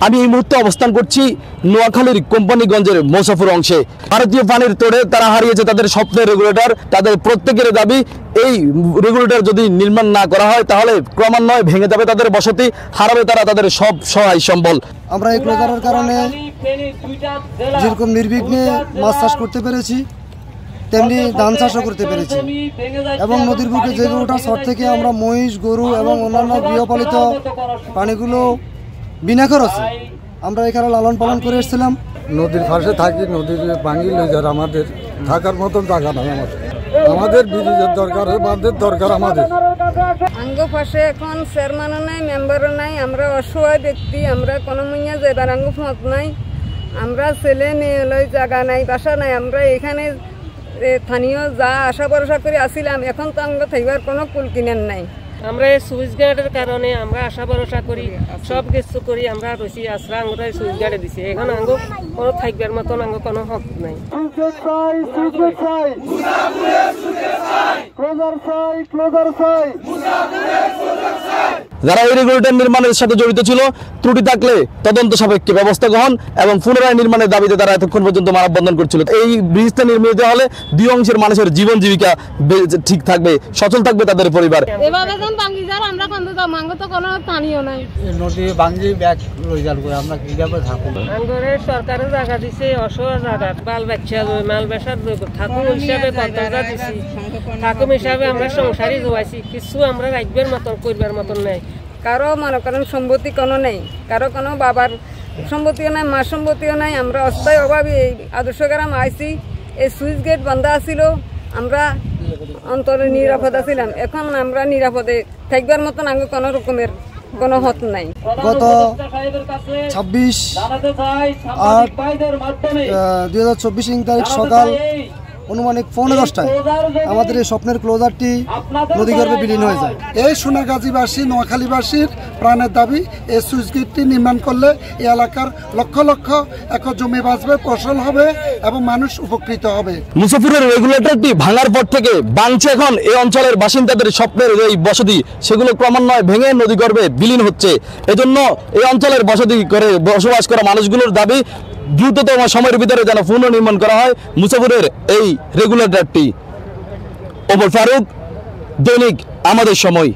আমি এই মুহূর্তে অবস্থান করছি নোয়াখালীর কোম্পানিগঞ্জের মোসাফুর অংশে। ভারতীয় পানির তোড়ে তারা হারিয়েছে তাদের স্বপ্নের রেগুলেটর। তাদের প্রত্যেকের দাবি এই রেগুলেটর যদি নির্মাণ না করা হয় তাহলে ক্রমান্বয়ে ভেঙে যাবে তাদের বসতি, হারাবে তারা তাদের সব সহায় সম্বল। আমরা এই ক্লোজারের কারণে যেরকম নির্বিঘ্নে মাছ চাষ করতে পেরেছি তেমনি ধান চাষও করতে পেরেছি এবং নদীর বুকে জেগে ওঠা শহর থেকে আমরা মহিষ, গরু এবং অন্যান্য গৃহপালিত প্রাণীগুলো বিনা খরচে আমরা এখানে লালন পালন করে এসেছিলাম। নদীর পাশে থাকি, নদীর ভাঙি লেজার আমাদের থাকার মতন জায়গা নাই। আমাদের ব্রিজের দরকার, বাঁধের দরকার আমাদের। আঙ্গ পাশে এখন চেয়ারম্যানও নাই, মেম্বারও নাই। আমরা অসহায় ব্যক্তি, আমরা কোনো মুইয়া যাইবার আঙ্গ মত নাই। আমরা ছেলে মেয়ে লই জায়গা নাই, বাসা নাই। আমরা এখানে স্থানীয় যা আশা ভরসা করে আসিলাম, এখন তো আঙ্গ থাকবার কোনো কুল কিনার নাই। আমরা এই সুইচ গার্ডের কারণে আমরা আশা ভরসা করি, সব কিছু করি আমরা রয়েছি আশ্রা আঙ্গুরা সুইচ গার্ডে দিছি। এখন আঙ্গ কোনো থাকবার মতন আঙ্গ কোনো হক নাই। যারা এই রেগুলেটর নির্মাণের সাথে জড়িত ছিল, ত্রুটি থাকলে তদন্ত সাপেক্ষে ব্যবস্থা গ্রহণ এবং পুনরায় নির্মাণের দাবিতে তারা এতক্ষণ পর্যন্ত মানববন্ধন করছিল। এই ব্রিজটা নির্মিত হলে দুই অংশের মানুষের জীবন জীবিকা ঠিক থাকবে, সচল থাকবে তাদের পরিবার। এভাবে যখন ভাঙি যার আমরা কোন তো মাঙ্গ তো কোনো স্থানীয় নাই। নদী ভাঙি ব্যাগ লই যার করে আমরা কিভাবে থাকব? আঙ্গরে সরকারের জায়গা দিছে, অসহায় জায়গা, বাল বাচ্চা মাল বেসার থাকুন হিসাবে কর্তব্য দিছি। থাকুম হিসাবে আমরা সংসারই জোয়াইছি, কিছু আমরা রাখবার মতন করবার মতন নাই। কারো মনে করেন সম্পত্তি কোনো নেই, কারো কোনো বাবার সম্পত্তিও নাই, মার সম্পত্তিও নাই। আমরা অস্থায়ী অভাবী এই আদর্শ গ্রাম আইসি। এই সুইচ গেট বন্ধ আছিল, আমরা অন্তরে নিরাপদে ছিলাম। এখন আমরা নিরাপদে থাকবার মতন আগে কোনো রকমের কোনো হত নাই। গত 26/8/2024 তারিখ সকাল অনুমানিক 10:15টায় আমাদের এই স্বপ্নের ক্লোজারটি নদীগর্ভে বিলীন হয়ে যায়। এই সোনাগাজীবাসী, নোয়াখালীবাসীর প্রাণের দাবি, এই সুইচ গেটটি নির্মাণ করলে এই এলাকার লক্ষ লক্ষ একর জমি বাঁচবে, ফসল হবে এবং মানুষ উপকৃত হবে। মুসাফিরের রেগুলেটরটি ভাঙার পর থেকে বাংছে এখন এই অঞ্চলের বাসিন্দাদের স্বপ্নের এই বসতি, সেগুলো ক্রমান্বয়ে ভেঙে নদীগর্ভে বিলীন হচ্ছে। এজন্য এই অঞ্চলের বসতি করে বসবাস করা মানুষগুলোর দাবি দ্রুততম সময়ের ভিতরে যেন পুনর্নির্মাণ করা হয় মুসাফিরের এই রেগুলেটরটি। ওমর ফারুক, দৈনিক আমাদের সময়।